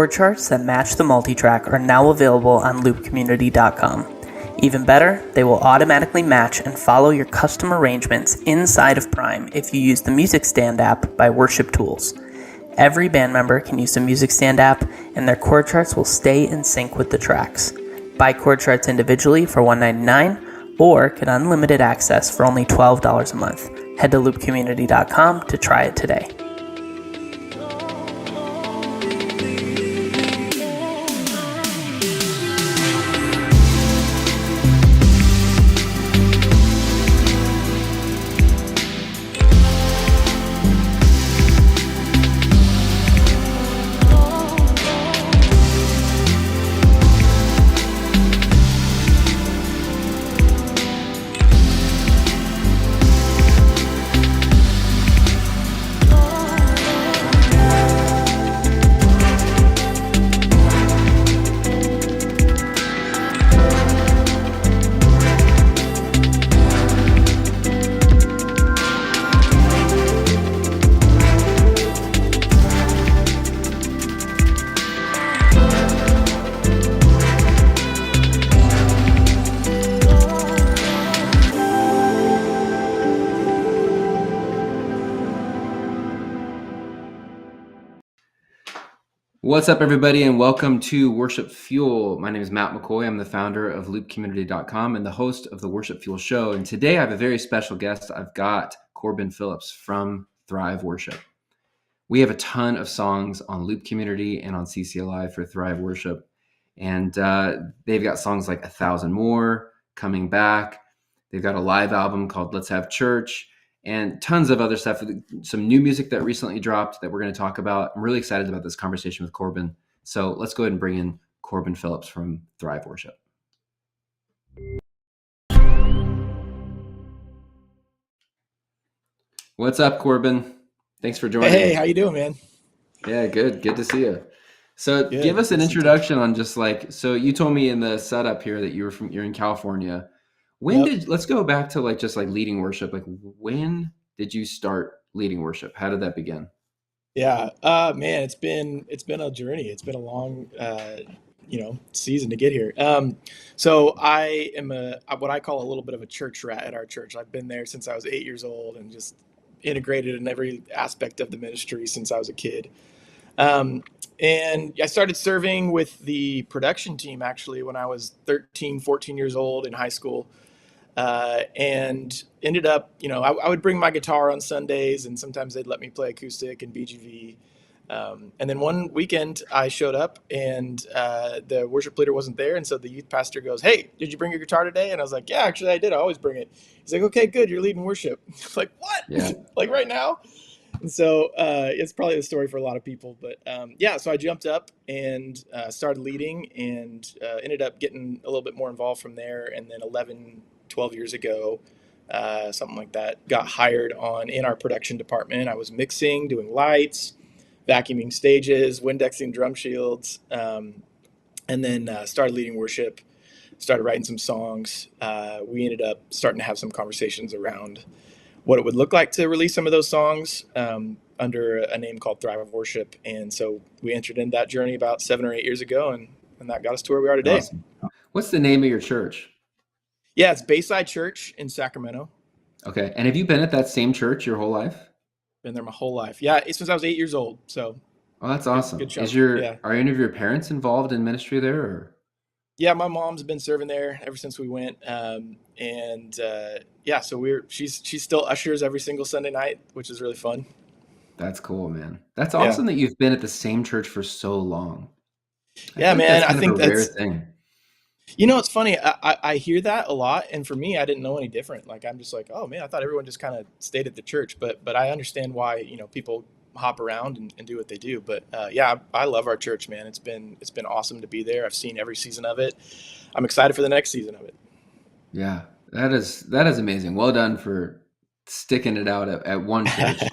chord charts that match the multitrack are now available on loopcommunity.com. Even better, they will automatically match and follow your custom arrangements inside of Prime if you use the Music Stand app by Worship Tools. Every band member can use the Music Stand app, and their chord charts will stay in sync with the tracks. Buy chord charts individually for $1.99 or get unlimited access for only $12 a month. Head to loopcommunity.com to try it today. What's up, everybody, and welcome to Worship Fuel. My name is Matt McCoy. I'm the founder of loopcommunity.com and the host of the Worship Fuel show. And today I have a very special guest. I've got Corbin Phillips from Thrive Worship. We have a ton of songs on Loop Community and on CCLI for Thrive Worship. And they've got songs like 1,000 More, Coming Back. They've got a live album called Let's Have Church, and tons of other stuff, some new music that recently dropped that we're going to talk about. I'm really excited about this conversation with Corbin. So let's go ahead and bring in Corbin Phillips from Thrive Worship. What's up, Corbin? Thanks for joining. Hey, how you doing, man? Yeah, good. Good to see you. So give us an introduction on just like, so you told me in the setup here that you're in California. Let's go back to like just like leading worship. Like, when did you start leading worship? How did that begin? Yeah, man, it's been a journey. It's been a long, season to get here. So I am what I call a little bit of a church rat at our church. I've been there since I was 8 years old and just integrated in every aspect of the ministry since I was a kid. And I started serving with the production team actually when I was 13, 14 years old in high school. And ended up, I would bring my guitar on Sundays, and sometimes they'd let me play acoustic and BGV. And then one weekend I showed up and the worship leader wasn't there. And so the youth pastor goes, "Hey, did you bring your guitar today?" And I was like, "Yeah, actually I did. I always bring it." He's like, "Okay, good. You're leading worship." Like, what? Yeah. Like right now? And so it's probably the story for a lot of people. But so I jumped up and started leading and ended up getting a little bit more involved from there. And then 12 years ago, something like that, got hired in our production department. I was mixing, doing lights, vacuuming stages, Windexing drum shields, and then started leading worship, started writing some songs. We ended up starting to have some conversations around what it would look like to release some of those songs under a name called Thrive Worship. And so we entered into that journey about 7 or 8 years ago, and that got us to where we are today. Awesome. What's the name of your church? Yeah, it's Bayside Church in Sacramento. Okay. And have you been at that same church your whole life? Been there my whole life. Yeah, since I was 8 years old. So. Oh, that's awesome. Good Are any of your parents involved in ministry there? Or? Yeah, my mom's been serving there ever since we went. So she's still ushers every single Sunday night, which is really fun. That's cool, man. That's awesome that you've been at the same church for so long. I think that's a rare thing. It's funny. I hear that a lot, and for me, I didn't know any different. Like, I'm just like, oh man, I thought everyone just kind of stayed at the church, but I understand why people hop around and do what they do. But I love our church, man. It's been awesome to be there. I've seen every season of it. I'm excited for the next season of it. Yeah, that is amazing. Well done for sticking it out at one church.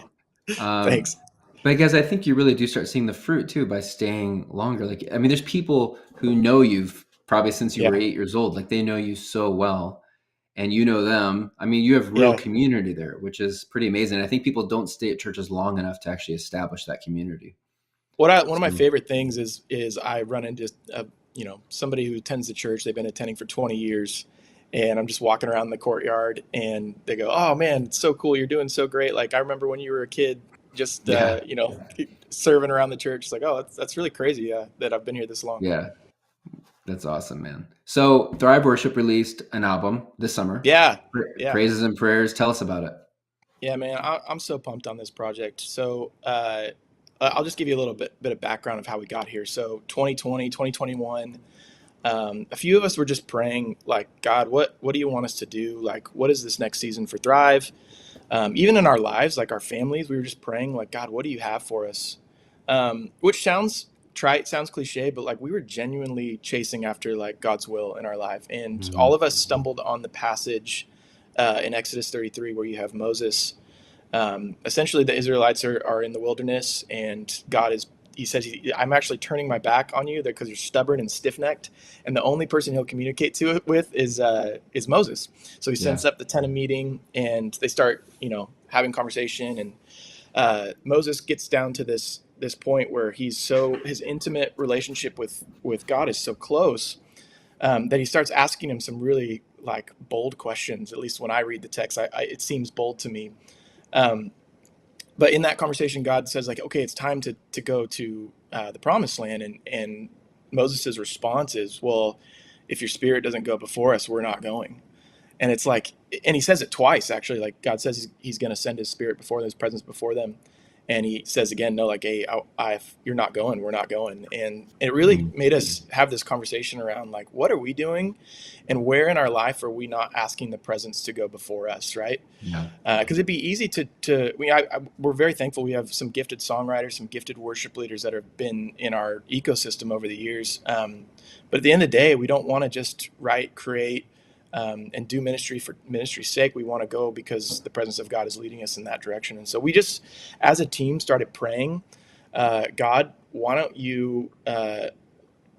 Thanks. Because I think you really do start seeing the fruit too by staying longer. Like, I mean, there's people who know you've probably since you were 8 years old. Like, they know you so well, and you know them. I mean, you have real community there, which is pretty amazing. I think people don't stay at churches long enough to actually establish that community. One of my So, favorite things is I run into somebody who attends the church. They've been attending for 20 years, and I'm just walking around the courtyard, and they go, "Oh man, it's so cool! You're doing so great! Like I remember when you were a kid, just yeah, serving around the church. It's like, oh, that's really crazy that I've been here this long." yeah, that's awesome, man. So Thrive Worship released an album this summer, Yeah, yeah. Praises and Prayers. Tell us about it. Yeah, man, I'm so pumped on this project. So I'll just give you a little bit of background of how we got here. So 2020, 2021, a few of us were just praying, like, God, what do you want us to do? Like, what is this next season for Thrive? Even in our lives, like our families, we were just praying, like, God, what do you have for us? Which sounds trite, sounds cliche, but like we were genuinely chasing after like God's will in our life. And Mhm. all of us stumbled on the passage in Exodus 33 where you have Moses. Essentially, the Israelites are in the wilderness, and he says, I'm actually turning my back on you because you're stubborn and stiff-necked, and the only person he'll communicate to it with is Moses. So he Yeah. sends up the tent of meeting, and they start having conversation, and Moses gets down to this point where his intimate relationship with God is so close that he starts asking him some really like bold questions. At least when I read the text, it seems bold to me. Um, but in that conversation, God says like, okay, it's time to go to the promised land. And Moses' response is, well, if your spirit doesn't go before us, we're not going. And it's like, and he says it twice, actually, like God says he's going to send his spirit before them, his presence before them. And he says again, no, like, hey, you're not going, we're not going. And it really Mhm. made us have this conversation around like, what are we doing and where in our life are we not asking the presence to go before us, right? Yeah. Because it'd be easy we're very thankful we have some gifted songwriters, some gifted worship leaders that have been in our ecosystem over the years. But at the end of the day, we don't want to just write, create, and do ministry for ministry's sake. We want to go because the presence of God is leading us in that direction. And so we just, as a team, started praying, God, why don't you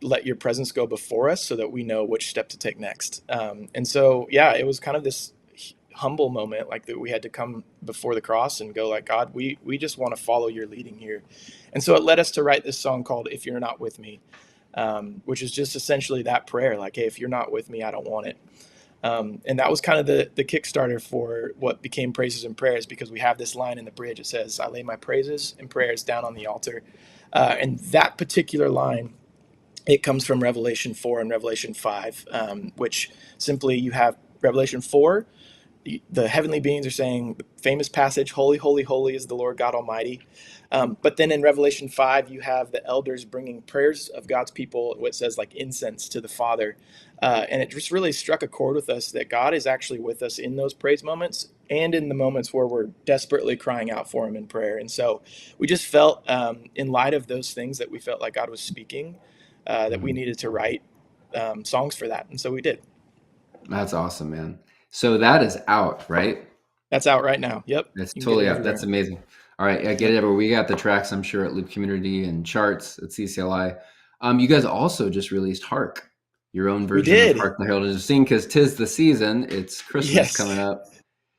let your presence go before us so that we know which step to take next. And so, yeah, it was kind of this humble moment, like that we had to come before the cross and go like, God, we just want to follow your leading here. And so it led us to write this song called If You're Not With Me, which is just essentially that prayer, like, hey, if you're not with me, I don't want it. And that was kind of the Kickstarter for what became Praises and Prayers, because we have this line in the bridge. It says, I lay my praises and prayers down on the altar. And that particular line, it comes from Revelation 4 and Revelation 5, which simply you have Revelation 4, the heavenly beings are saying the famous passage, holy, holy, holy is the Lord God Almighty. But then in Revelation 5, you have the elders bringing prayers of God's people, what says like incense to the Father. And it just really struck a chord with us that God is actually with us in those praise moments and in the moments where we're desperately crying out for him in prayer. And so we just felt, in light of those things, that we felt like God was speaking, that we Mhm. needed to write songs for that. And so we did. That's awesome, man. So that is out, right? That's out right now. Yep. That's You can get it totally out. That's everywhere. amazing. All right, I get Yep. it. But we got the tracks, I'm sure, at Loop Community and charts at CCLI. You guys also just released Hark, your own We version of did. Hark the Herald is Sing, because 'tis the season. It's Christmas coming Yes. up.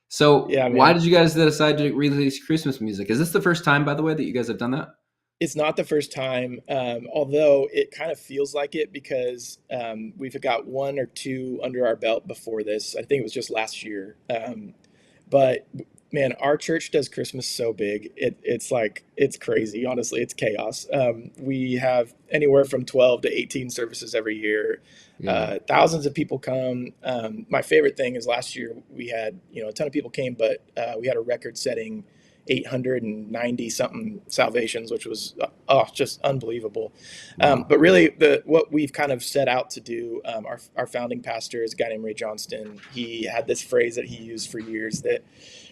So Yeah, why man. did you guys decide to release Christmas music? Is this the first time, by the way, that you guys have done that? It's not the first time, although it kind of feels like it because we've got one or two under our belt before this. I think it was just last year. But man, our church does Christmas so big. It's like, it's crazy. Honestly, it's chaos. We have anywhere from 12 to 18 services every year. Yeah. Thousands of people come. My favorite thing is last year we had, a ton of people came, but we had a record setting 890 something salvations, which was just unbelievable. Wow. But really, what we've kind of set out to do, our founding pastor is a guy named Ray Johnston. He had this phrase that he used for years that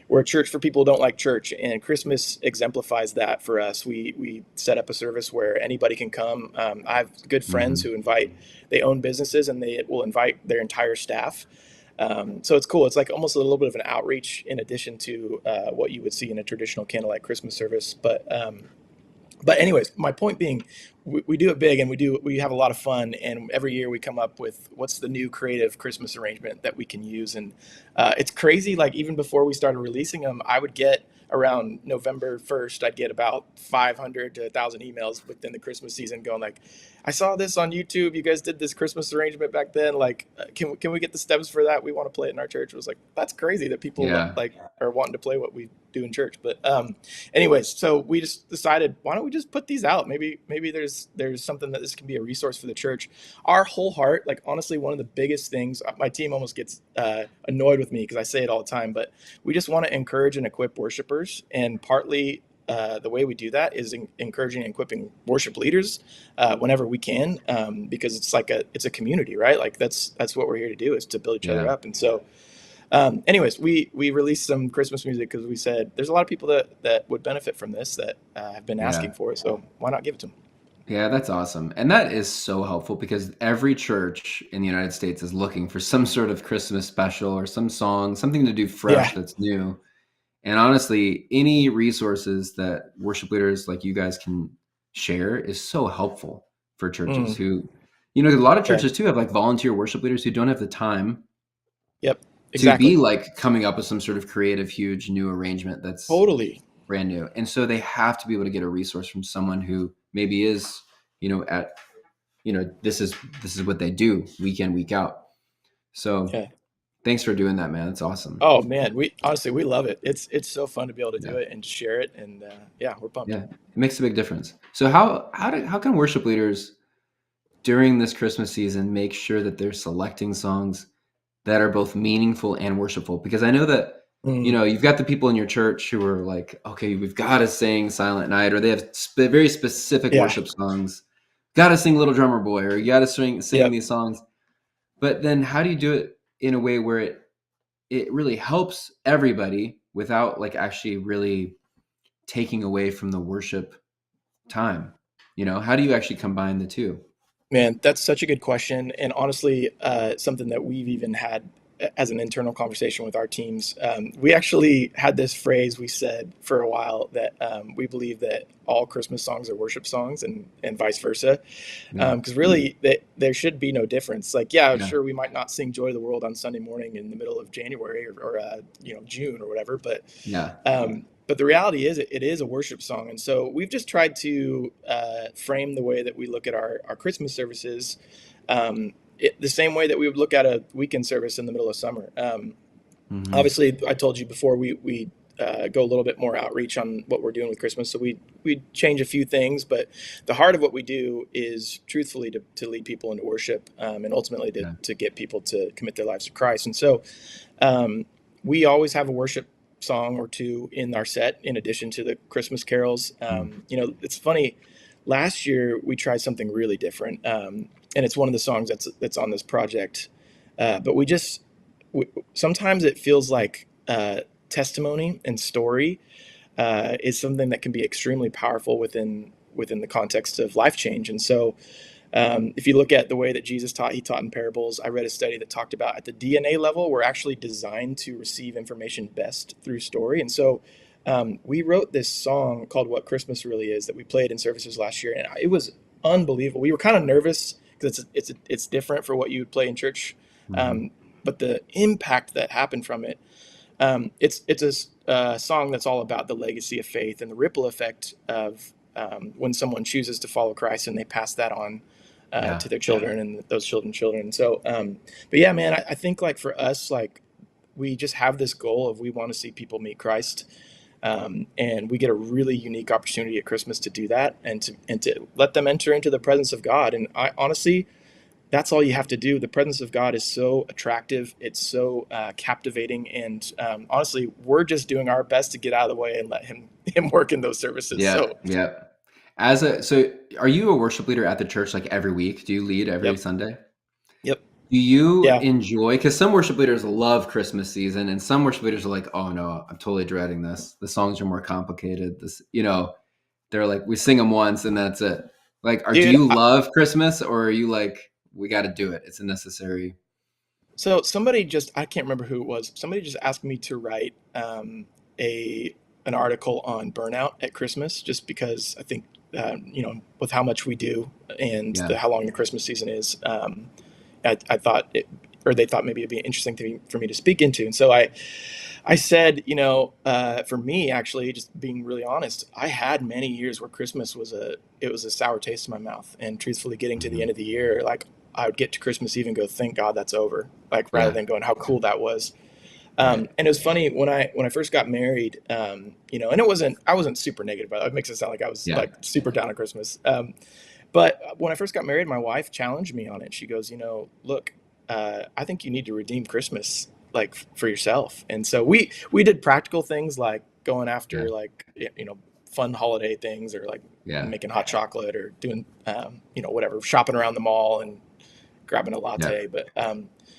we're a church for people who don't like church, and Christmas exemplifies that for us. We set up a service where anybody can come. I have good friends Hmm. who they own businesses, and they will invite their entire staff. So it's cool. It's like almost a little bit of an outreach in addition to what you would see in a traditional candlelight Christmas service. But anyways, my point being, we do it big, and we have a lot of fun. And every year we come up with what's the new creative Christmas arrangement that we can use. And it's crazy. Like even before we started releasing them, I would get around November 1st, I'd get about 500 to 1,000 emails within the Christmas season going like, I saw this on YouTube. You guys did this Christmas arrangement back then. Like, can we get the stems for that? We want to play it in our church. It was like, that's crazy that people Yeah. like are wanting to play what we do in church. But anyways, so we just decided, why don't we just put these out? Maybe there's something that this can be a resource for the church. Our whole heart, like honestly, one of the biggest things, my team almost gets annoyed with me because I say it all the time, but we just want to encourage and equip worshipers. And partly the way we do that is encouraging and equipping worship leaders whenever we can, because it's a community, right? Like that's what we're here to do, is to build each other Yeah. up. And so anyways, we released some Christmas music because we said there's a lot of people that would benefit from this that have been asking Yeah. for it. So why not give it to them? Yeah, that's awesome. And that is so helpful because every church in the United States is looking for some sort of Christmas special or some song, something to do fresh Yeah. that's new. And honestly, any resources that worship leaders like you guys can share is so helpful for churches who, a lot of Yeah. churches too have like volunteer worship leaders who don't have the time Yep. to be Exactly. like coming up with some sort of creative, huge new arrangement that's Totally. brand new. And so they have to be able to get a resource from someone who maybe is, this is what they do week in, week out. So Yeah. thanks for doing that, man. That's awesome. Oh man, we love it. It's so fun to be able to do Yeah. it and share it. And yeah, we're pumped. Yeah, it makes a big difference. So how can worship leaders during this Christmas season make sure that they're selecting songs that are both meaningful and worshipful? Because I know that you've got the people in your church who are like, okay, we've got to sing Silent Night, or they have very specific Yeah. worship songs. Got to sing Little Drummer Boy, or you got to sing Yep. these songs. But then how do you do it in a way where it really helps everybody without like actually really taking away from the worship time? How do you actually combine the two? Man, that's such a good question. And honestly, something that we've even had as an internal conversation with our teams. We actually had this phrase we said for a while that we believe that all Christmas songs are worship songs and vice versa. Yeah. Because really, there should be no difference. Like, yeah, Yeah. sure, we might not sing Joy to the World on Sunday morning in the middle of January or June or whatever, but Yeah. but the reality is it is a worship song. And so we've just tried to frame the way that we look at our Christmas services the same way that we would look at a weekend service in the middle of summer. Obviously, I told you before, we go a little bit more outreach on what we're doing with Christmas. So we change a few things, but the heart of what we do is truthfully to lead people into worship and ultimately to get people to commit their lives to Christ. And so we always have a worship song or two in our set in addition to the Christmas carols. It's funny. Last year we tried something really different, and it's one of the songs that's on this project. But sometimes it feels like testimony and story is something that can be extremely powerful within the context of life change. And so if you look at the way that Jesus taught, he taught in parables. I read a study that talked about at the DNA level, we're actually designed to receive information best through story. And so we wrote this song called What Christmas Really Is that we played in services last year. And it was unbelievable. We were kind of nervous because it's different for what you would play in church. But the impact that happened from it, it's a song that's all about the legacy of faith and the ripple effect of when someone chooses to follow Christ and they pass that on to their children and those children's children. So, but yeah, man, I think like for us, like we just have this goal of we want to see people meet Christ. And we get a really unique opportunity at Christmas to do that and to let them enter into the presence of God. And I honestly, that's all you have to do. The presence of God is so attractive. It's so captivating. And honestly, we're just doing our best to get out of the way and let him work in those services. Yeah. So are you a worship leader at the church like every week? Do you lead every Sunday? Yep. Do you enjoy, because some worship leaders love Christmas season and some worship leaders are like, oh no, I'm totally dreading this. The songs are more complicated. They're like, we sing them once and that's it. Like, do you love Christmas or are you like, we got to do it? It's a necessary. So I can't remember who it was. Somebody just asked me to write an article on burnout at Christmas, just because I think, with how much we do and how long the Christmas season is, I thought or they thought maybe it'd be interesting for me to speak into. And so I said, for me, actually, just being really honest, I had many years where Christmas was a sour taste in my mouth. And truthfully, getting to the Mhm. end of the year, like I would get to Christmas Eve and go, thank God that's over. Like rather Yeah. than going, how cool that was. Right. And it was funny when I first got married, and I wasn't super negative about it. It makes it sound like I was Yeah. like super down on Christmas. But when I first got married, my wife challenged me on it. She goes, look, I think you need to redeem Christmas like for yourself. And so we did practical things like going Yeah. after like fun holiday things, or like Yeah. making hot chocolate, or doing whatever, shopping around the mall and grabbing a Yeah. latte.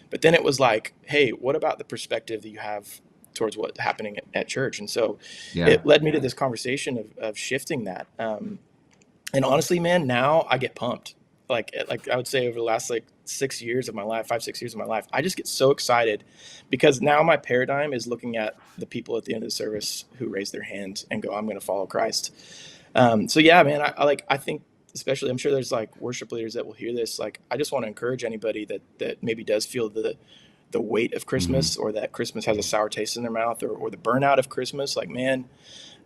But then it was like, hey, what about the perspective that you have towards what's happening at church? And so Yeah. it led me to this conversation of shifting that. And honestly, man, now I get pumped. Like I would say over the last like 6 years of my life, 5, 6 years of my life, I just get so excited because now my paradigm is looking at the people at the end of the service who raise their hand and go, I'm going to follow Christ. So yeah, man, I think, especially, I'm sure there's like worship leaders that will hear this. Like, I just want to encourage anybody that maybe does feel the weight of Mhm. Christmas, or that Christmas has a sour taste in their mouth, or the burnout of Christmas. Like, man,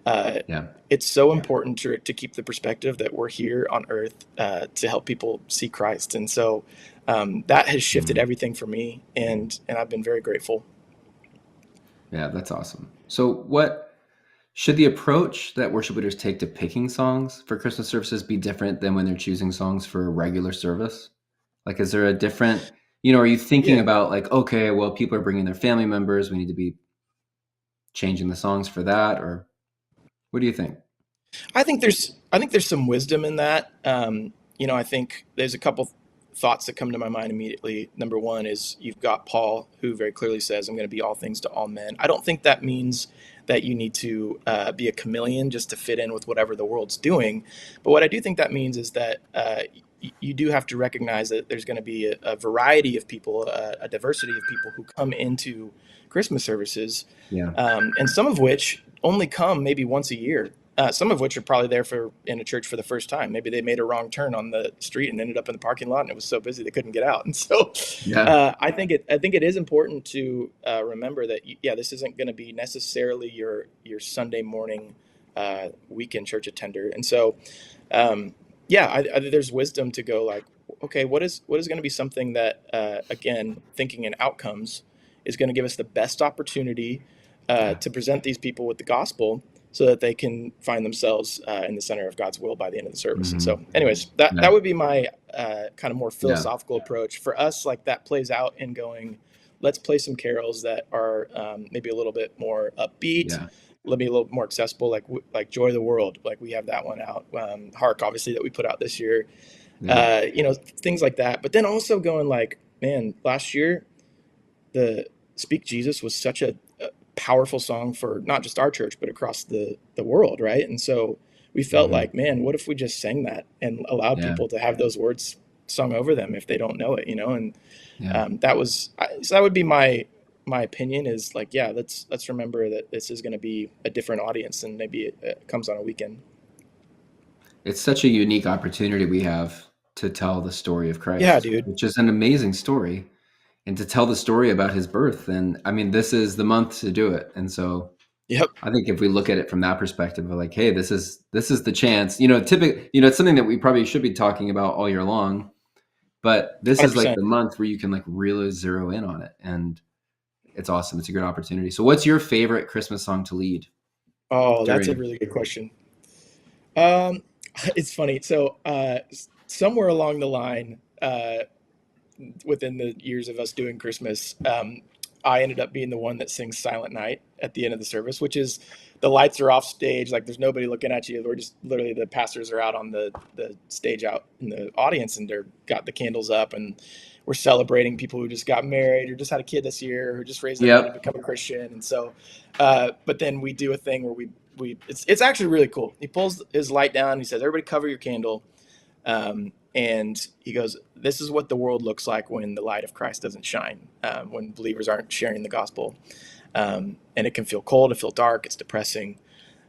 uh, Yeah. it's so important to keep the perspective that we're here on earth to help people see Christ. And so that has shifted Mhm. everything for me, and I've been very grateful. Yeah, that's awesome. So what should the approach that worship leaders take to picking songs for Christmas services be different than when they're choosing songs for a regular service? Like, is there a different, are you thinking Yeah. about like, okay, well, people are bringing their family members, we need to be changing the songs for that, or what do you think? I think there's some wisdom in that. I think there's a couple thoughts that come to my mind immediately. Number one is you've got Paul, who very clearly says, "I'm going to be all things to all men." I don't think that means that you need to be a chameleon just to fit in with whatever the world's doing. But what I do think that means is that you do have to recognize that there's going to be a variety of people, a diversity of people who come into Christmas services, Yeah. and some of which only come maybe once a year. Some of which are probably there in a church for the first time. Maybe they made a wrong turn on the street and ended up in the parking lot, and it was so busy they couldn't get out. And so, Yeah. I think it is important to remember that this isn't going to be necessarily your Sunday morning weekend church attender. And so, there's wisdom to go like, okay, what is going to be something that again, thinking in outcomes, is going to give us the best opportunity Yeah. to present these people with the gospel, so that they can find themselves in the center of God's will by the end of the service. And so, Mhm. anyways, that Yeah. that would be my kind of more Yeah. philosophical approach for us. Like, that plays out in going, let's play some carols that are maybe a little bit more upbeat, Yeah. let me a little more accessible, like Joy of the World. Like, we have that one out. Hark, obviously, that we put out this year. Yeah. Things like that. But then also going like, man, last year the Speak Jesus was such a powerful song for not just our church, but across the world, right? And so we felt Mhm. like, man, what if we just sang that and allowed Yeah. people to have those words sung over them if they don't know it, And Yeah. so that would be my opinion, is like, yeah, let's remember that this is going to be a different audience than maybe it comes on a weekend. It's such a unique opportunity we have to tell the story of Yeah, Christ, dude. which is an amazing story, and to tell the story about his birth. And I mean, this is the month to do it. And so Yep. I think if we look at it from that perspective of like, hey, this is the chance, typically, it's something that we probably should be talking about all year long, but this is like 100%. the month where you can like really zero in on it. And it's awesome. It's a great opportunity. So what's your favorite Christmas song to lead Oh, that's a during? really good question. Um, it's funny. So, somewhere along the line, within the years of us doing Christmas, I ended up being the one that sings Silent Night at the end of the service, which is, the lights are off stage, like there's nobody looking at you. We're just literally, the pastors are out on the stage out in the audience, and they're got the candles up, and we're celebrating people who just got married or just had a kid this year, or who just raised their hand and Yep. become a Christian. And so, but then we do a thing where it's actually really cool. He pulls his light down. He says, "Everybody cover your candle." And he goes, "This is what the world looks like when the light of Christ doesn't shine, when believers aren't sharing the gospel. And it can feel cold, it feel dark, it's depressing.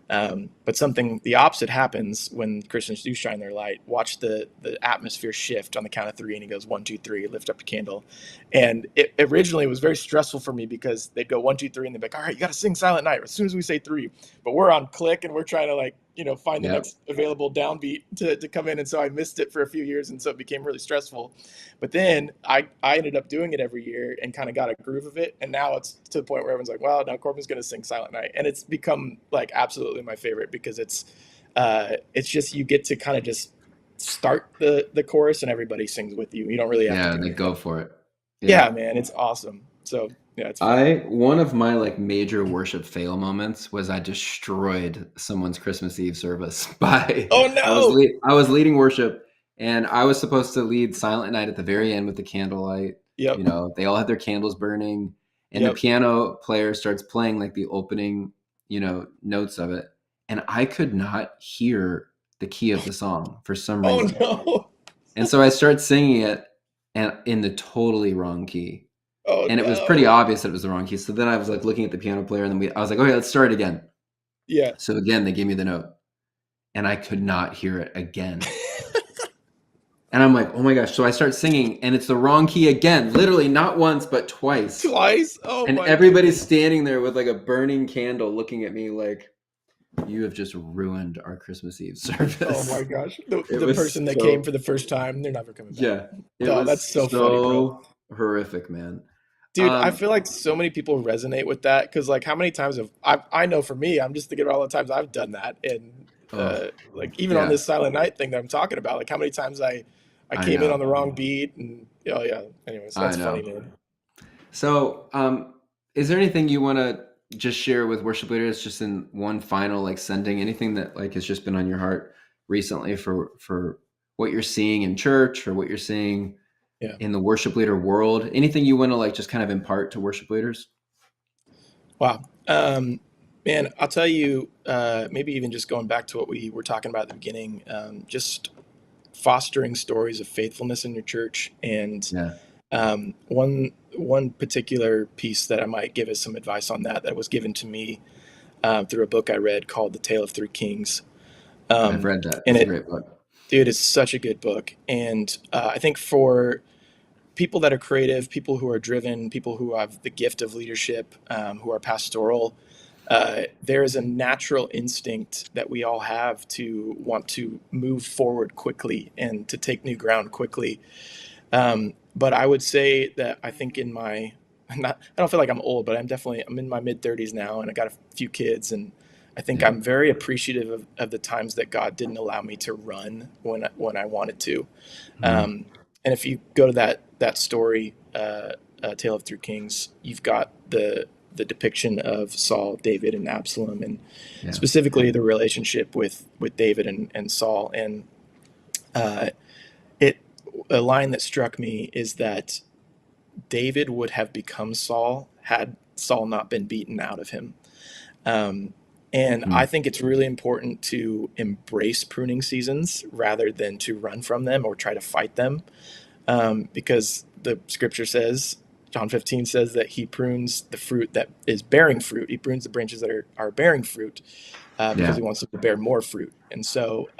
But something the opposite happens when Christians do shine their light. Watch the atmosphere shift on the count of three, and he goes 1, 2, 3, lift up your candle. And it originally was very stressful for me because they'd go 1, 2, 3, and they'd be like, all right, you got to sing Silent Night as soon as we say three. But we're on click and we're trying to find the Yep. next available downbeat to come in. And so I missed it for a few years, and so it became really stressful. But then I ended up doing it every year and kind of got a groove of it. And now it's to the point where everyone's like, well, now Corbin's going to sing Silent Night. And it's become like absolutely my favorite because it's just, you get to kind of just start the chorus and everybody sings with you. You don't really have to Yeah, do they anything. go for it. Yeah, man, it's awesome. So yeah, it's fun. One of my like major worship fail moments was I destroyed someone's Christmas Eve service by Oh no. I was leading worship, and I was supposed to lead Silent Night at the very end with the candlelight. Yep. They all had their candles burning, and the Yep. piano player starts playing like the opening, notes of it, and I could not hear the key of the song for some Oh reason. no. And so I start singing it and in the totally wrong key. Oh And it was pretty no. obvious that it was the wrong key. So then I was like looking at the piano player, and then I was like, okay, let's start again. Yeah. So again, they gave me the note, and I could not hear it again. And I'm like, oh my gosh. So I start singing, and it's the wrong key again, literally not once, but twice. Twice. Oh And my everybody's goodness. standing there with like a burning candle looking at me like, you have just ruined our Christmas Eve service. Oh my gosh. The It was person that came for the first time, they're never coming back. Yeah, it Oh, was that's so funny, bro. horrific, man. Dude, I feel like so many people resonate with that because, like, how many times have I know for me, I'm just thinking about all the times I've done that, and Oh, like even on yeah, this Silent Night thing that I'm talking about, like how many times I I came in know. on the wrong beat, and oh yeah. Anyways, I that's funny, know. man. So, is there anything you want to just share with worship leaders, just in one final like sending, anything that like has just been on your heart recently for what you're seeing in church or what you're seeing Yeah. in the worship leader world? Anything you want to like just kind of impart to worship leaders? Wow. Man, I'll tell you, maybe even just going back to what we were talking about at the beginning, just fostering stories of faithfulness in your church. And Yeah, one particular piece that I might give as some advice on that was given to me through a book I read called The Tale of Three Kings. I've Um, read that. and It's a it, great book. dude, it's such a good book. And I think for people that are creative, people who are driven, people who have the gift of leadership, who are pastoral, there is a natural instinct that we all have to want to move forward quickly and to take new ground quickly. But I would say that I think I don't feel like I'm old, but I'm in my mid 30s now, and I got a few kids, and I think Yeah. I'm very appreciative of the times that God didn't allow me to run when I wanted to. Mhm. And if you go to that story, Tale of Three Kings, you've got the depiction of Saul, David, and Absalom, and Yeah. specifically the relationship with David and Saul. And uh, it a line that struck me is that David would have become Saul had Saul not been beaten out of him. Um, and Mm. I think it's really important to embrace pruning seasons rather than to run from them or try to fight them, because the scripture says, John 15 says that he prunes the fruit that is bearing fruit. He prunes the branches that are bearing fruit because Yeah. he wants them to bear more fruit. And so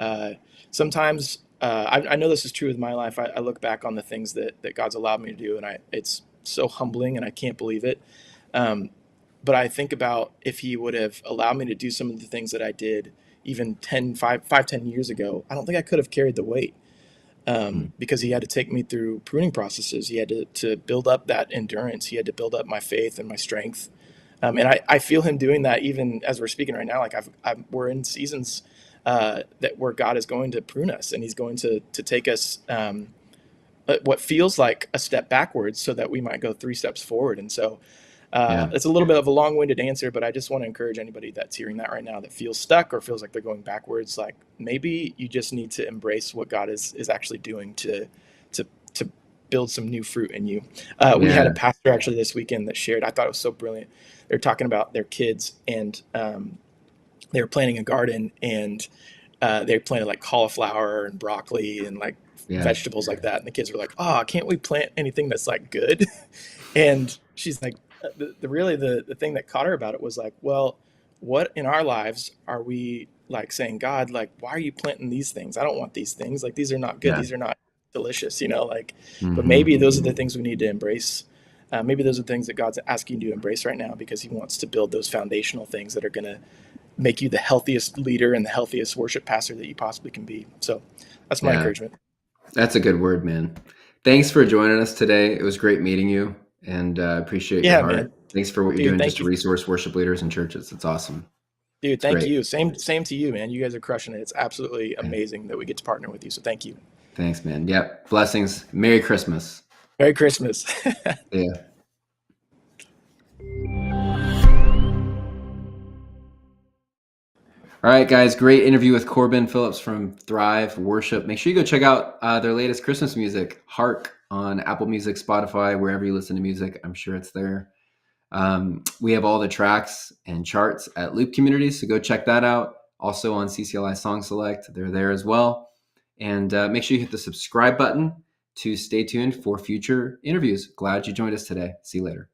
sometimes I know this is true with my life. I look back on the things that God's allowed me to do, and it's so humbling, and I can't believe it. Um, but I think about if he would have allowed me to do some of the things that I did even 10 years ago, I don't think I could have carried the weight, Mm. because he had to take me through pruning processes. He had to build up that endurance. He had to build up my faith and my strength. And I feel him doing that even as we're speaking right now. Like we're in seasons that where God is going to prune us, and he's going to take us what feels like a step backwards so that we might go 3 steps forward. And so Yeah. it's a little bit of a long-winded answer, but I just want to encourage anybody that's hearing that right now that feels stuck or feels like they're going backwards. Like maybe you just need to embrace what God is actually doing to build some new fruit in you. We had Yeah. a pastor actually this weekend that shared. I thought it was so brilliant. They're talking about their kids, and they were planting a garden, and they planted like cauliflower and broccoli and like Yeah. vegetables like that. And the kids were like, "Oh, can't we plant anything that's like good?" And she's like, the thing that caught her about it was like, well, what in our lives are we like saying, God, like, why are you planting these things? I don't want these things. Like, these are not good. Yeah. These are not delicious, you know, like, but Mm-hmm. maybe those are the things we need to embrace. Maybe those are things that God's asking you to embrace right now because he wants to build those foundational things that are going to make you the healthiest leader and the healthiest worship pastor that you possibly can be. So that's my Yeah. encouragement. That's a good word, man. Thanks for joining us today. It was great meeting you, and appreciate your Yeah, heart. man. Thanks for what you're Dude, doing thank just to you. resource worship leaders and churches. It's awesome. Dude, It's thank great. you. Same to you, man. You guys are crushing it. It's absolutely amazing that we get to partner with you. So thank you. Thanks, man. Yep. Blessings. Merry Christmas. Merry Christmas. Yeah. All right, guys. Great interview with Corbin Phillips from Thrive Worship. Make sure you go check out their latest Christmas music, Hark, on Apple Music, Spotify, wherever you listen to music. I'm sure it's there. We have all the tracks and charts at Loop Community, so go check that out. Also on CCLI Song Select, they're there as well. And make sure you hit the subscribe button to stay tuned for future interviews. Glad you joined us today. See you later.